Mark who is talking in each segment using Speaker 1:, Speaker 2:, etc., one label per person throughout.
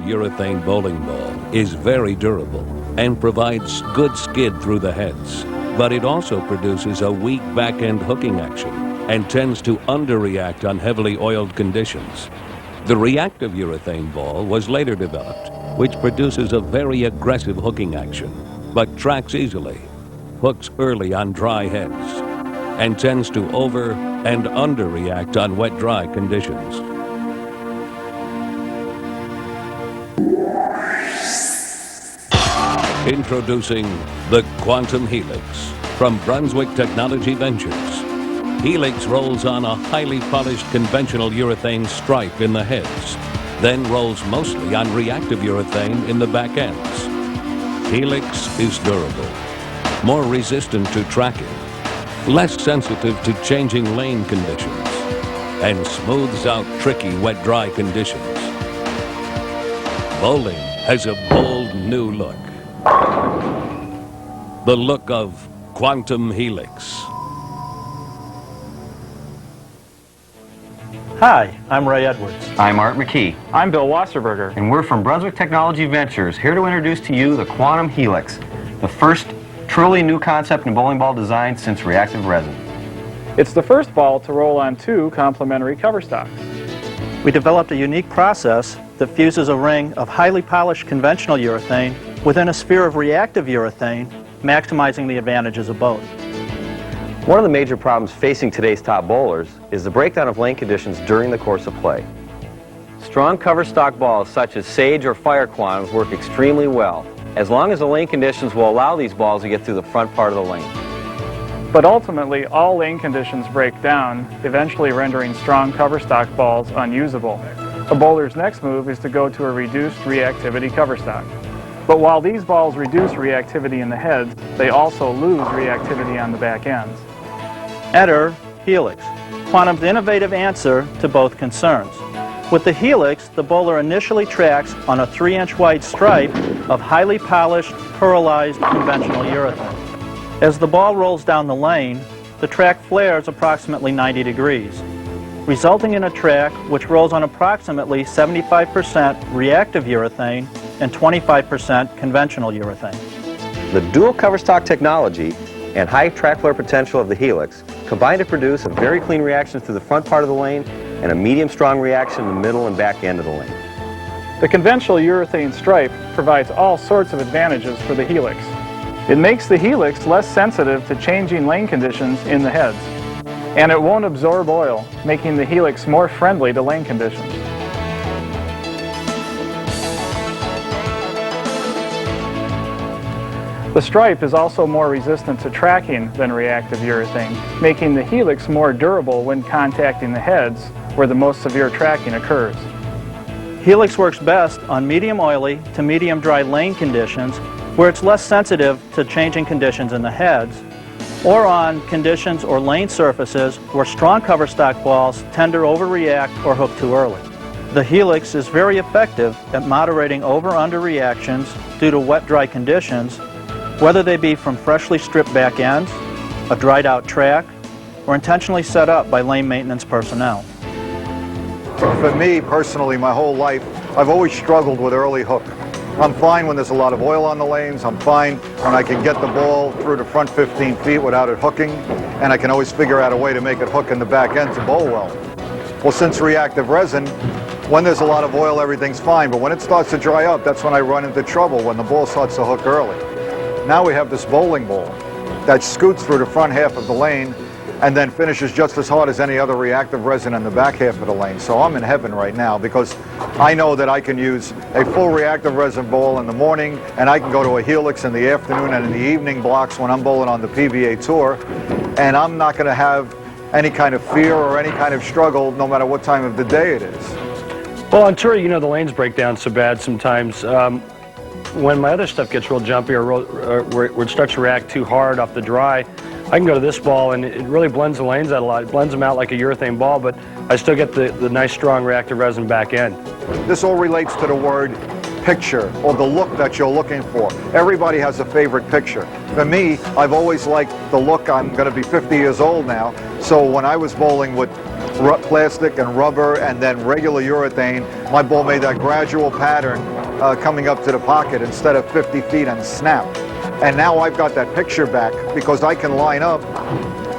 Speaker 1: urethane bowling ball is very durable and provides good skid through the heads, but it also produces a weak back-end hooking action and tends to underreact on heavily oiled conditions. The reactive urethane ball was later developed, which produces a very aggressive hooking action, but tracks easily, hooks early on dry heads, and tends to over and underreact on wet-dry conditions. Introducing the Quantum Helix from Brunswick Technology Ventures. Helix rolls on a highly polished conventional urethane stripe in the heads, then rolls mostly on reactive urethane in the back ends. Helix is durable, more resistant to tracking, less sensitive to changing lane conditions, and smooths out tricky wet-dry conditions. Bowling has a bold new look. The look of Quantum Helix.
Speaker 2: Hi, I'm Ray Edwards.
Speaker 3: I'm Art McKee.
Speaker 4: I'm Bill Wasserberger.
Speaker 3: And we're from Brunswick Technology Ventures, here to introduce to you the Quantum Helix, the first truly new concept in bowling ball design since reactive resin.
Speaker 4: It's the first ball to roll on 2 complementary cover stocks.
Speaker 2: We developed a unique process that fuses a ring of highly polished conventional urethane within a sphere of reactive urethane, maximizing the advantages of both.
Speaker 5: One of the major problems facing today's top bowlers is the breakdown of lane conditions during the course of play. Strong cover stock balls such as Sage or Fire Quantums work extremely well, as long as the lane conditions will allow these balls to get through the front part of the lane.
Speaker 4: But ultimately, all lane conditions break down, eventually rendering strong cover stock balls unusable. A bowler's next move is to go to a reduced reactivity cover stock. But while these balls reduce reactivity in the heads, they also lose reactivity on the back ends.
Speaker 2: Enter Helix, Quantum's innovative answer to both concerns. With the Helix, the bowler initially tracks on a 3-inch wide stripe of highly polished, pearlized conventional urethane. As the ball rolls down the lane, the track flares approximately 90 degrees, resulting in a track which rolls on approximately 75% reactive urethane and 25% conventional urethane.
Speaker 5: The dual cover stock technology and high track flare potential of the Helix combine to produce a very clean reaction through the front part of the lane and a medium strong reaction in the middle and back end of the lane.
Speaker 4: The conventional urethane stripe provides all sorts of advantages for the Helix. It makes the Helix less sensitive to changing lane conditions in the heads. And it won't absorb oil, making the Helix more friendly to lane conditions. The stripe is also more resistant to tracking than reactive urethane, making the Helix more durable when contacting the heads where the most severe tracking occurs.
Speaker 2: Helix works best on medium oily to medium dry lane conditions where it's less sensitive to changing conditions in the heads, or on conditions or lane surfaces where strong cover stock balls tend to overreact or hook too early. The Helix is very effective at moderating over-under reactions due to wet-dry conditions, whether they be from freshly stripped back ends, a dried out track, or intentionally set up by lane maintenance personnel.
Speaker 6: For me personally, my whole life, I've always struggled with early hook. I'm fine when there's a lot of oil on the lanes. I'm fine when I can get the ball through the front 15 feet without it hooking, and I can always figure out a way to make it hook in the back end to bowl well. Well, since reactive resin, when there's a lot of oil, everything's fine, but when it starts to dry up, that's when I run into trouble, when the ball starts to hook early. Now we have this bowling ball that scoots through the front half of the lane and then finishes just as hard as any other reactive resin in the back half of the lane. So I'm in heaven right now because I know that I can use a full reactive resin ball in the morning, and I can go to a Helix in the afternoon and in the evening blocks when I'm bowling on the PBA Tour, and I'm not going to have any kind of fear or any kind of struggle no matter what time of the day it is.
Speaker 7: Well, on tour, you know, the lanes break down so bad sometimes. When my other stuff gets real jumpy or where it starts to react too hard off the dry, I can go to this ball and it really blends the lanes out a lot. It blends them out like a urethane ball, but I still get the nice strong reactive resin back end.
Speaker 6: This all relates to the word picture, or the look that you're looking for. Everybody has a favorite picture. For me, I've always liked the look. I'm going to be 50 years old now, so when I was bowling with plastic and rubber and then regular urethane, my ball made that gradual pattern coming up to the pocket instead of 50 feet and snap. And now I've got that picture back because I can line up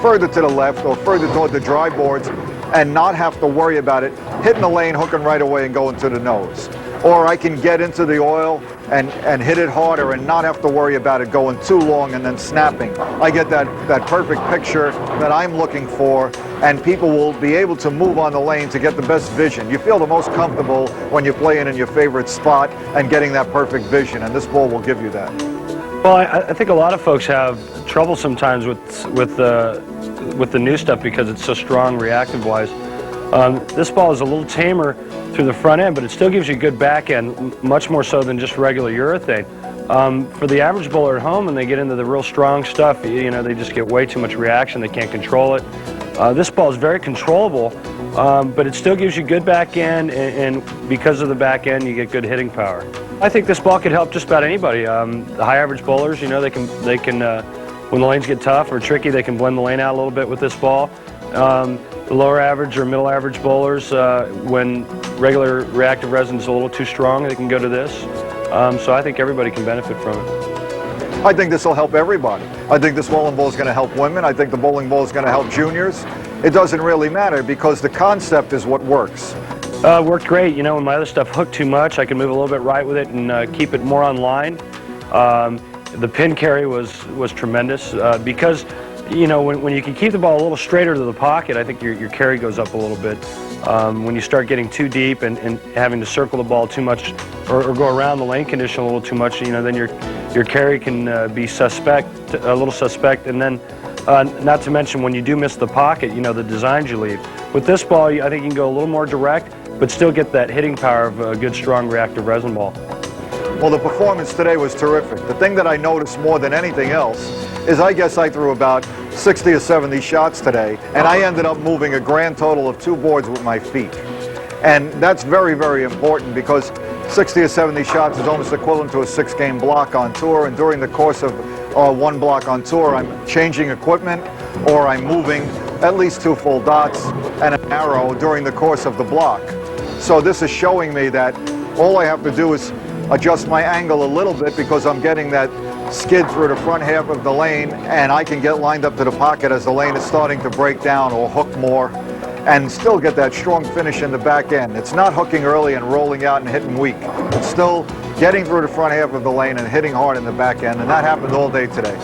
Speaker 6: further to the left or further toward the dry boards and not have to worry about it hitting the lane, hooking right away and going to the nose. Or I can get into the oil and hit it harder and not have to worry about it going too long and then snapping. I get that perfect picture that I'm looking for, and people will be able to move on the lane to get the best vision. You feel the most comfortable when you're playing in your favorite spot and getting that perfect vision, and this ball will give you that.
Speaker 7: Well, I think a lot of folks have trouble sometimes with the new stuff because it's so strong reactive-wise. This ball is a little tamer through the front end, but it still gives you good back end, much more so than just regular urethane. For the average bowler at home, when they get into the real strong stuff, you know, they just get way too much reaction. They can't control it. This ball is very controllable, but it still gives you good back end, and because of the back end, you get good hitting power. I think this ball could help just about anybody. The high average bowlers, you know, they can when the lanes get tough or tricky, they can blend the lane out a little bit with this ball. The lower average or middle average bowlers, when regular reactive resin is a little too strong, they can go to this. So I think everybody can benefit from it.
Speaker 6: I think this will help everybody. I think this bowling ball is going to help women. I think the bowling ball is going to help juniors. It doesn't really matter because the concept is what works.
Speaker 7: Worked great. You know, when my other stuff hooked too much, I could move a little bit right with it and keep it more on line. The pin carry was tremendous because, you know, when you can keep the ball a little straighter to the pocket, I think your carry goes up a little bit. When you start getting too deep and having to circle the ball too much or go around the lane condition a little too much, you know, then your carry can be a little suspect. And then, not to mention, when you do miss the pocket, you know, the designs you leave. With this ball, I think you can go a little more direct, but still get that hitting power of a good, strong reactive resin ball.
Speaker 6: Well, the performance today was terrific. The thing that I noticed more than anything else is I guess I threw about 60 or 70 shots today, and I ended up moving a grand total of 2 boards with my feet. And that's very, very important because 60 or 70 shots is almost equivalent to a 6-game block on tour, and during the course of 1 block on tour, I'm changing equipment or I'm moving at least 2 full dots and an arrow during the course of the block. So this is showing me that all I have to do is adjust my angle a little bit because I'm getting that skid through the front half of the lane, and I can get lined up to the pocket as the lane is starting to break down or hook more and still get that strong finish in the back end. It's not hooking early and rolling out and hitting weak. It's still getting through the front half of the lane and hitting hard in the back end, and that happened all day today.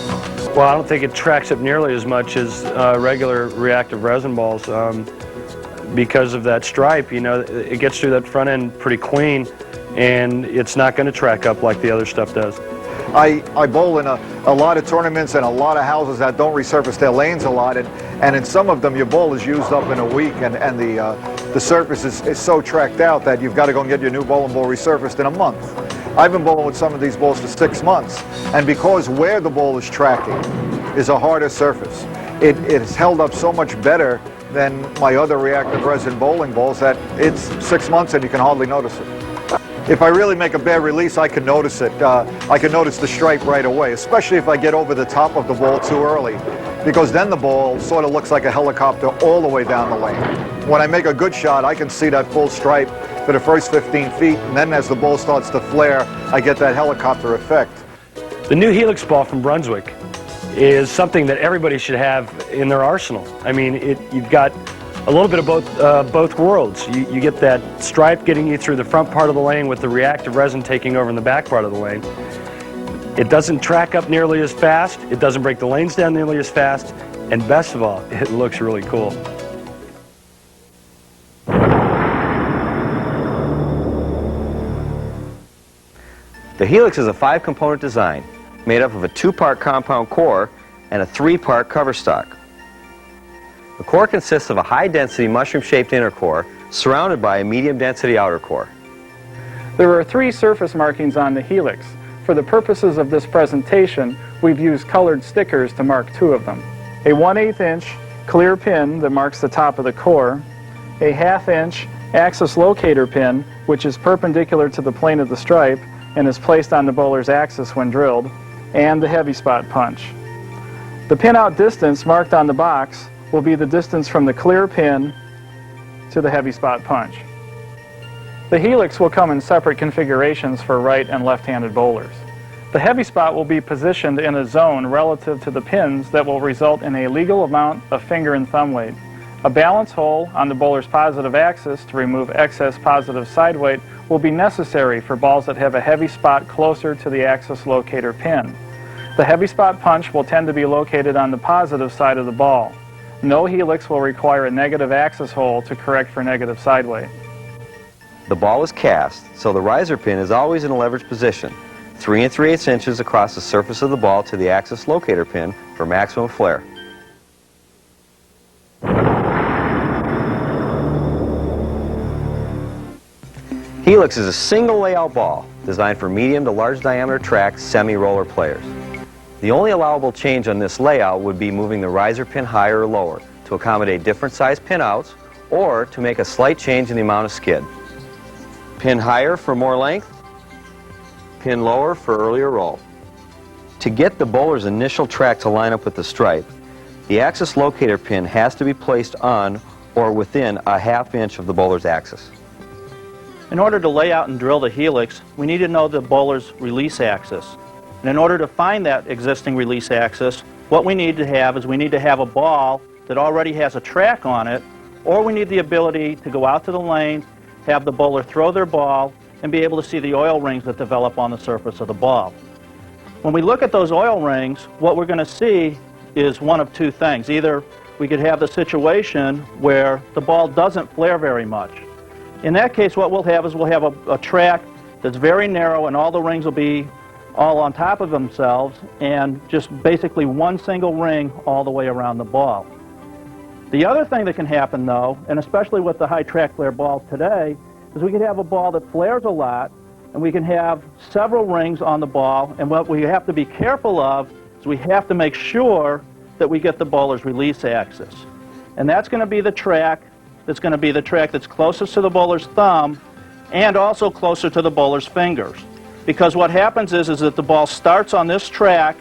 Speaker 7: Well, I don't think it tracks up nearly as much as regular reactive resin balls because of that stripe. You know, it gets through that front end pretty clean, and it's not going to track up like the other stuff does.
Speaker 6: I bowl in a lot of tournaments and a lot of houses that don't resurface their lanes a lot, and in some of them your ball is used up in a week, and the surface is so tracked out that you've got to go and get your new bowling ball resurfaced in a month. I've been bowling with some of these balls for 6 months, and because where the ball is tracking is a harder surface, it has held up so much better than my other reactive resin bowling balls that it's 6 months and you can hardly notice it. If I really make a bad release, I can notice it. I can notice the stripe right away, especially if I get over the top of the ball too early, because then the ball sort of looks like a helicopter all the way down the lane. When I make a good shot, I can see that full stripe for the first 15 feet, and then as the ball starts to flare, I get that helicopter effect.
Speaker 7: The new Helix ball from Brunswick is something that everybody should have in their arsenal. I mean, you've got a little bit of both worlds. You get that stripe getting you through the front part of the lane with the reactive resin taking over in the back part of the lane. It doesn't track up nearly as fast, it doesn't break the lanes down nearly as fast, and best of all, it looks really cool.
Speaker 5: The Helix is a 5-component design made up of a 2-part compound core and a 3-part cover stock. The core consists of a high-density mushroom-shaped inner core surrounded by a medium-density outer core.
Speaker 4: There are 3 surface markings on the Helix. For the purposes of this presentation, we've used colored stickers to mark 2 of them. A 1/8 inch clear pin that marks the top of the core, a 1/2 inch axis locator pin which is perpendicular to the plane of the stripe and is placed on the bowler's axis when drilled, and the heavy spot punch. The pin out distance marked on the box will be the distance from the clear pin to the heavy spot punch. The Helix will come in separate configurations for right and left-handed bowlers. The heavy spot will be positioned in a zone relative to the pins that will result in a legal amount of finger and thumb weight. A balance hole on the bowler's positive axis to remove excess positive side weight will be necessary for balls that have a heavy spot closer to the axis locator pin. The heavy spot punch will tend to be located on the positive side of the ball. No Helix will require a negative axis hole to correct for negative side weight.
Speaker 5: The ball is cast, so the riser pin is always in a leverage position, 3 3/8 inches across the surface of the ball to the axis locator pin for maximum flare. Helix is a single layout ball designed for medium to large diameter track semi-roller players. The only allowable change on this layout would be moving the riser pin higher or lower to accommodate different size pin outs or to make a slight change in the amount of skid. Pin higher for more length, pin lower for earlier roll. To get the bowler's initial track to line up with the stripe, the axis locator pin has to be placed on or within a ½ inch of the bowler's axis.
Speaker 2: In order to lay out and drill the Helix, we need to know the bowler's release axis. And in order to find that existing release axis, what we need to have is we need to have a ball that already has a track on it, or we need the ability to go out to the lane, have the bowler throw their ball, and be able to see the oil rings that develop on the surface of the ball. When we look at those oil rings, what we're going to see is one of two things. Either we could have the situation where the ball doesn't flare very much. In that case, what we'll have is we'll have a track that's very narrow and all the rings will be all on top of themselves and just basically one single ring all the way around the ball. The other thing that can happen though, and especially with the high track flare balls today, is we could have a ball that flares a lot and we can have several rings on the ball, and what we have to be careful of is we have to make sure that we get the bowler's release axis. And that's going to be the track that's closest to the bowler's thumb and also closer to the bowler's fingers. Because what happens is that the ball starts on this track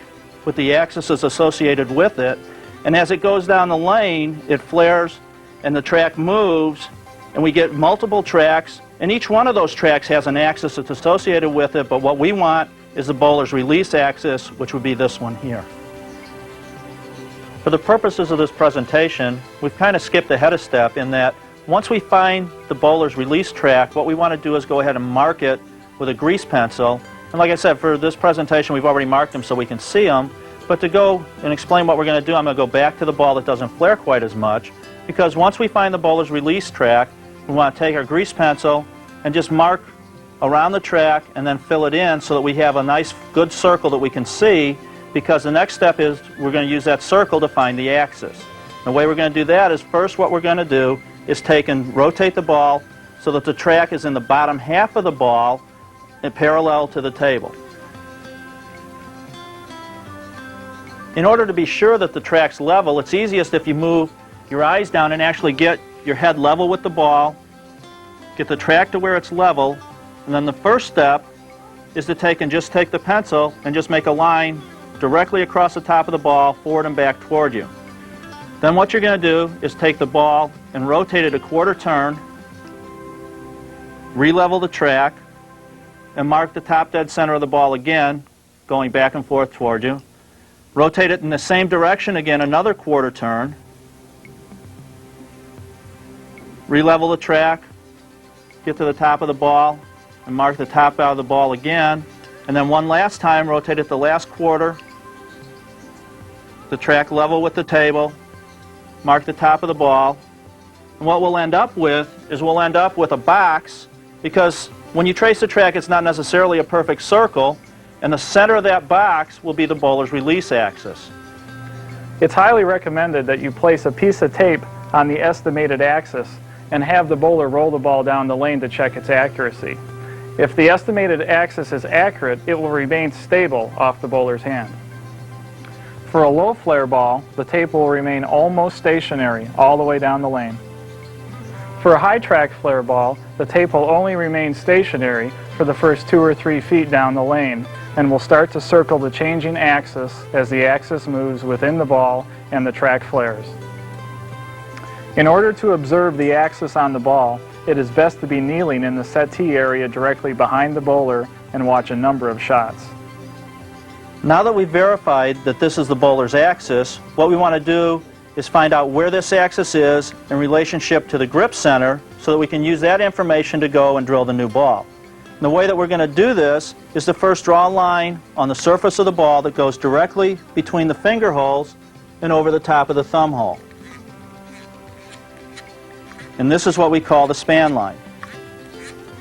Speaker 2: with the axis associated with it, and as it goes down the lane, it flares and the track moves, and we get multiple tracks, and each one of those tracks has an axis that's associated with it, but what we want is the bowler's release axis, which would be this one here. For the purposes of this presentation, we've kind of skipped ahead a step in that once we find the bowler's release track, what we want to do is go ahead and mark it with a grease pencil. And like I said, for this presentation, we've already marked them so we can see them. But to go and explain what we're going to do, I'm going to go back to the ball that doesn't flare quite as much, because once we find the bowler's release track, we want to take our grease pencil and just mark around the track and then fill it in so that we have a nice good circle that we can see, because the next step is we're going to use that circle to find the axis. The way we're going to do that is first what we're going to do is take and rotate the ball so that the track is in the bottom half of the ball and parallel to the table. In order to be sure that the track's level, it's easiest if you move your eyes down and actually get your head level with the ball, get the track to where it's level, and then the first step is to take the pencil and just make a line directly across the top of the ball, forward and back toward you. Then what you're going to do is take the ball and rotate it a quarter turn, re-level the track, and mark the top dead center of the ball again, going back and forth toward you. Rotate it in the same direction again, another quarter turn. Re-level the track, get to the top of the ball, and mark the top out of the ball again. And then one last time, rotate it the last quarter, the track level with the table, mark the top of the ball. And what we'll end up with is we'll end up with a box, because when you trace the track, it's not necessarily a perfect circle, and the center of that box will be the bowler's release axis.
Speaker 4: It's highly recommended that you place a piece of tape on the estimated axis and have the bowler roll the ball down the lane to check its accuracy. If the estimated axis is accurate, it will remain stable off the bowler's hand. For a low flare ball, the tape will remain almost stationary all the way down the lane. For a high track flare ball, the tape will only remain stationary for the first 2 or 3 feet down the lane and will start to circle the changing axis as the axis moves within the ball and the track flares. In order to observe the axis on the ball, it is best to be kneeling in the settee area directly behind the bowler and watch a number of shots.
Speaker 2: Now that we've verified that this is the bowler's axis, what we want to do is find out where this axis is in relationship to the grip center so that we can use that information to go and drill the new ball. And the way that we're going to do this is to first draw a line on the surface of the ball that goes directly between the finger holes and over the top of the thumb hole. And this is what we call the span line.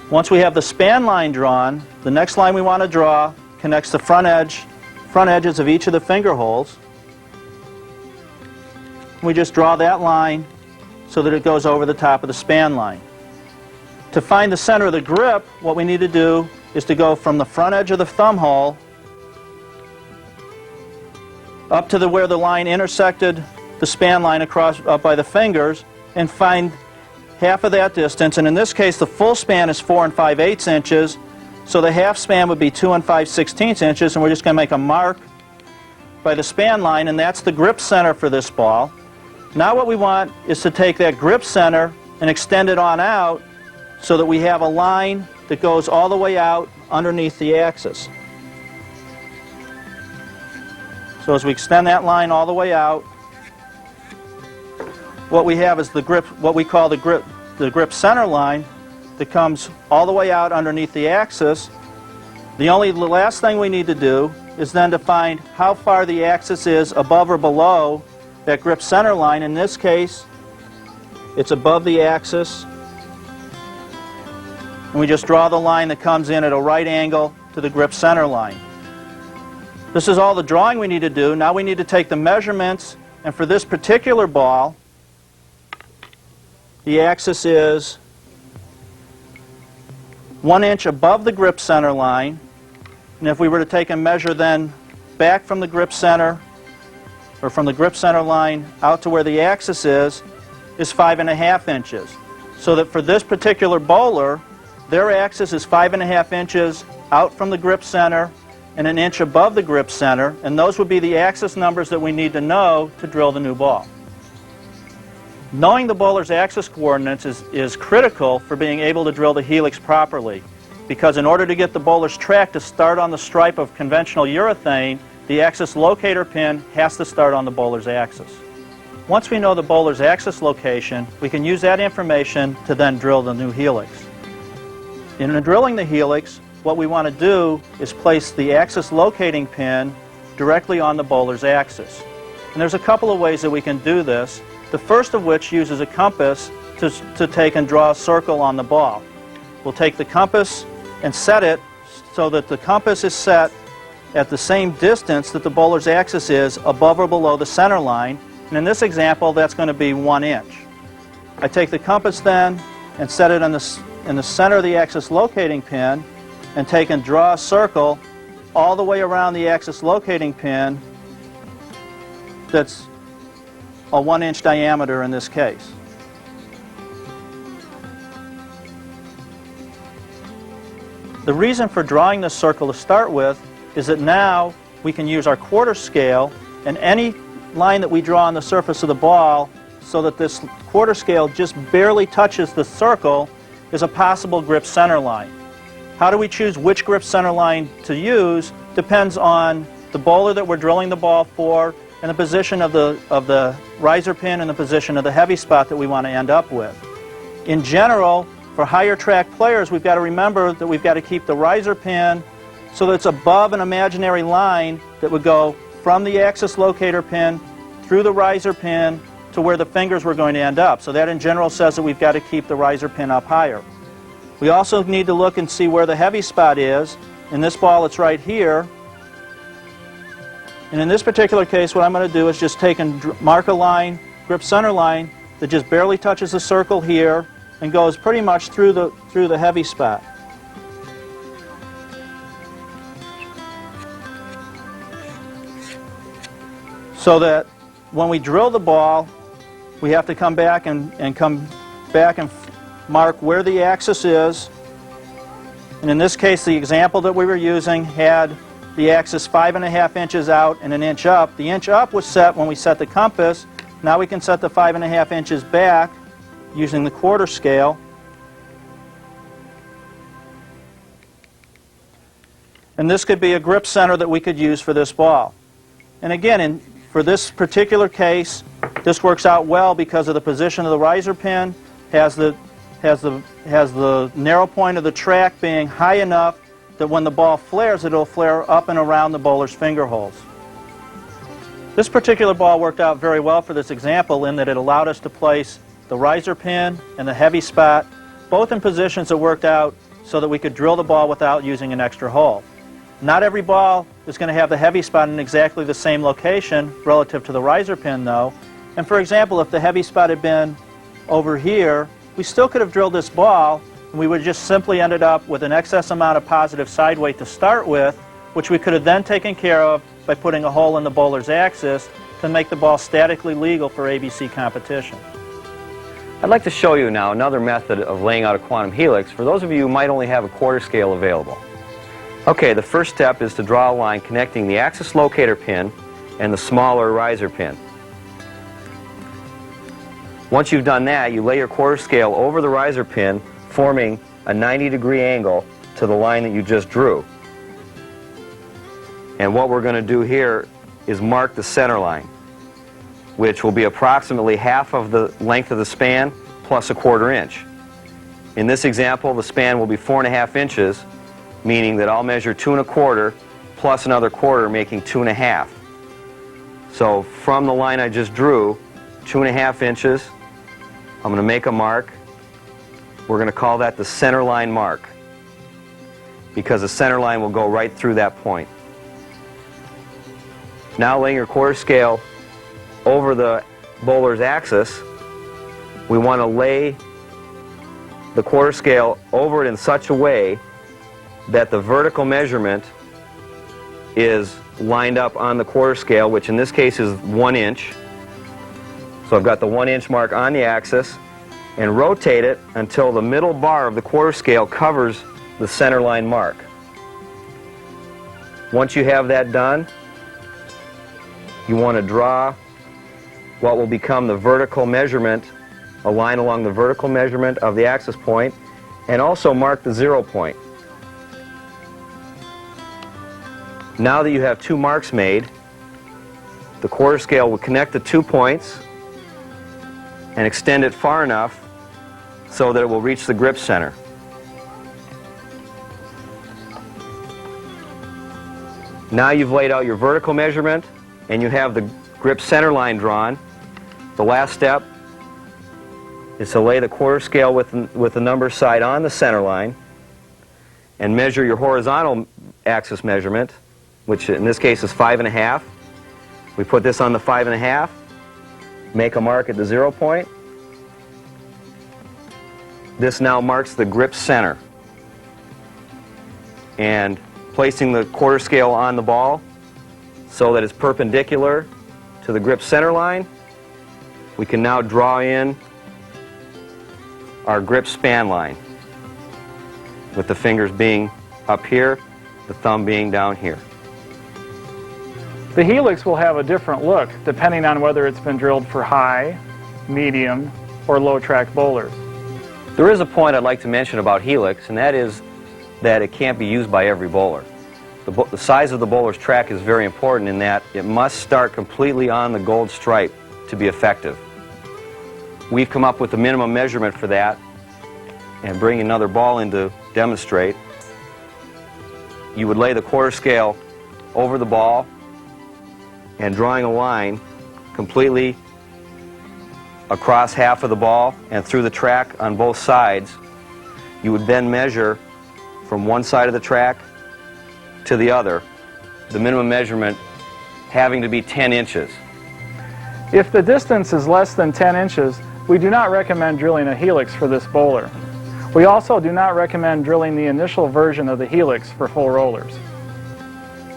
Speaker 2: Once we have the span line drawn, the next line we want to draw connects the front edges of each of the finger holes. We just draw that line so that it goes over the top of the span line. To find the center of the grip, what we need to do is to go from the front edge of the thumb hole up to where the line intersected the span line across up by the fingers and find half of that distance. And in this case, the full span is 4 5/8 inches, so the half span would be 2 5/16 inches, and we're just going to make a mark by the span line, and that's the grip center for this ball. Now what we want is to take that grip center and extend it on out so that we have a line that goes all the way out underneath the axis. So as we extend that line all the way out, what we have is the grip, what we call the grip center line that comes all the way out underneath the axis. The last thing we need to do is then to find how far the axis is above or below that grip center line. In this case, it's above the axis. And we just draw the line that comes in at a right angle to the grip center line. This is all the drawing we need to do. Now we need to take the measurements, and for this particular ball, the axis is 1 inch above the grip center line. And if we were to take a measure then back from the grip center, or from the grip center line out to where the axis is 5.5 inches. So that for this particular bowler, their axis is 5.5 inches out from the grip center and 1 inch above the grip center, and those would be the axis numbers that we need to know to drill the new ball. Knowing the bowler's axis coordinates is critical for being able to drill the Helix properly, because in order to get the bowler's track to start on the stripe of conventional urethane, the axis locator pin has to start on the bowler's axis. Once we know the bowler's axis location, we can use that information to then drill the new Helix. In drilling the Helix, what we want to do is place the axis locating pin directly on the bowler's axis. And there's a couple of ways that we can do this. The first of which uses a compass to take and draw a circle on the ball. We'll take the compass and set it so that the compass is set at the same distance that the bowler's axis is above or below the center line. And in this example, that's going to be 1 inch. I take the compass then and set it in the center of the axis locating pin and take and draw a circle all the way around the axis locating pin that's a 1 inch diameter in this case. The reason for drawing this circle to start with is that now we can use our quarter scale, and any line that we draw on the surface of the ball so that this quarter scale just barely touches the circle is a possible grip center line. How do we choose which grip center line to use depends on the bowler that we're drilling the ball for and the position of the riser pin and the position of the heavy spot that we want to end up with. In general, for higher track players, we've got to remember that we've got to keep the riser pin so that it's above an imaginary line that would go from the axis locator pin through the riser pin to where the fingers were going to end up. So that in general says that we've got to keep the riser pin up higher. We also need to look and see where the heavy spot is. In this ball, it's right here. And in this particular case, what I'm going to do is just take and mark a line, grip center line, that just barely touches the circle here and goes pretty much through the heavy spot. So that when we drill the ball, we have to come back and mark where the axis is. And in this case, the example that we were using had the axis 5.5 inches out and 1 inch up. The inch up was set when we set the compass Now we can set the 5.5 inches back using the quarter scale. And this could be a grip center that we could use for this ball. And again, for this particular case, this works out well because of the position of the riser pin, has the narrow point of the track being high enough that when the ball flares, it'll flare up and around the bowler's finger holes. This particular ball worked out very well for this example in that it allowed us to place the riser pin and the heavy spot both in positions that worked out so that we could drill the ball without using an extra hole. Not every ball is going to have the heavy spot in exactly the same location relative to the riser pin though. And for example, if the heavy spot had been over here, we still could have drilled this ball and we would have just simply ended up with an excess amount of positive side weight to start with, which we could have then taken care of by putting a hole in the bowler's axis to make the ball statically legal for ABC competition.
Speaker 5: I'd like to show you now another method of laying out a quantum helix for those of you who might only have a quarter scale available. Okay, the first step is to draw a line connecting the axis locator pin and the smaller riser pin. Once you've done that, you lay your quarter scale over the riser pin, forming a 90-degree angle to the line that you just drew. And what we're going to do here is mark the center line, which will be approximately half of the length of the span plus a quarter inch. In this example, the span will be 4.5 inches, meaning that I'll measure 2 1/4 plus another quarter, making 2 1/2. So from the line I just drew, 2 1/2 inches, I'm going to make a mark. We're going to call that the center line mark, because the center line will go right through that point. Now, laying your quarter scale over the bowler's axis, we want to lay the quarter scale over it in such a way that the vertical measurement is lined up on the quarter scale, which in this case is 1 inch. So I've got the 1 inch mark on the axis, and rotate it until the middle bar of the quarter scale covers the center line mark. Once you have that done, you want to draw what will become the vertical measurement, a line along the vertical measurement of the axis point, and also mark the 0 point. Now that you have 2 marks made, the quarter scale will connect the 2 points and extend it far enough so that it will reach the grip center. Now you've laid out your vertical measurement and you have the grip center line drawn. The last step is to lay the quarter scale with the number side on the center line and measure your horizontal axis measurement, which in this case is 5.5. We put this on the 5.5, make a mark at the 0 point. This now marks the grip center. And placing the quarter scale on the ball so that it's perpendicular to the grip center line, we can now draw in our grip span line, with the fingers being up here, the thumb being down here.
Speaker 4: The Helix will have a different look depending on whether it's been drilled for high, medium, or low track bowlers.
Speaker 5: There is a point I'd like to mention about Helix, and that is that it can't be used by every bowler. The size of the bowler's track is very important in that it must start completely on the gold stripe to be effective. We've come up with the minimum measurement for that, and bring another ball in to demonstrate. You would lay the quarter scale over the ball and drawing a line completely across half of the ball and through the track on both sides, you would then measure from one side of the track to the other, the minimum measurement having to be 10 inches.
Speaker 4: If the distance is less than 10 inches, we do not recommend drilling a Helix for this bowler. We also do not recommend drilling the initial version of the Helix for full rollers.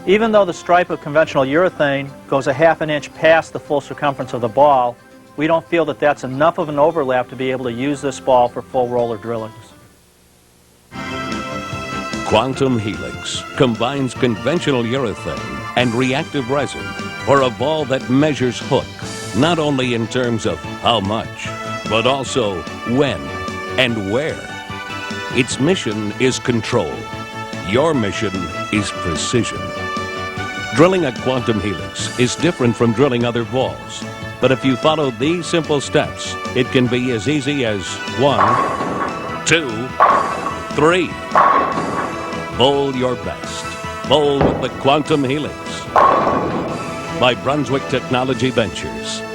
Speaker 2: Even though the stripe of conventional urethane goes a ½ an inch past the full circumference of the ball, we don't feel that that's enough of an overlap to be able to use this ball for full roller drillings.
Speaker 1: Quantum Helix combines conventional urethane and reactive resin for a ball that measures hook, not only in terms of how much, but also when and where. Its mission is control. Your mission is precision. Drilling a quantum helix is different from drilling other balls. But if you follow these simple steps, it can be as easy as 1, 2, 3. Bowl your best. Bowl with the Quantum Helix by Brunswick Technology Ventures.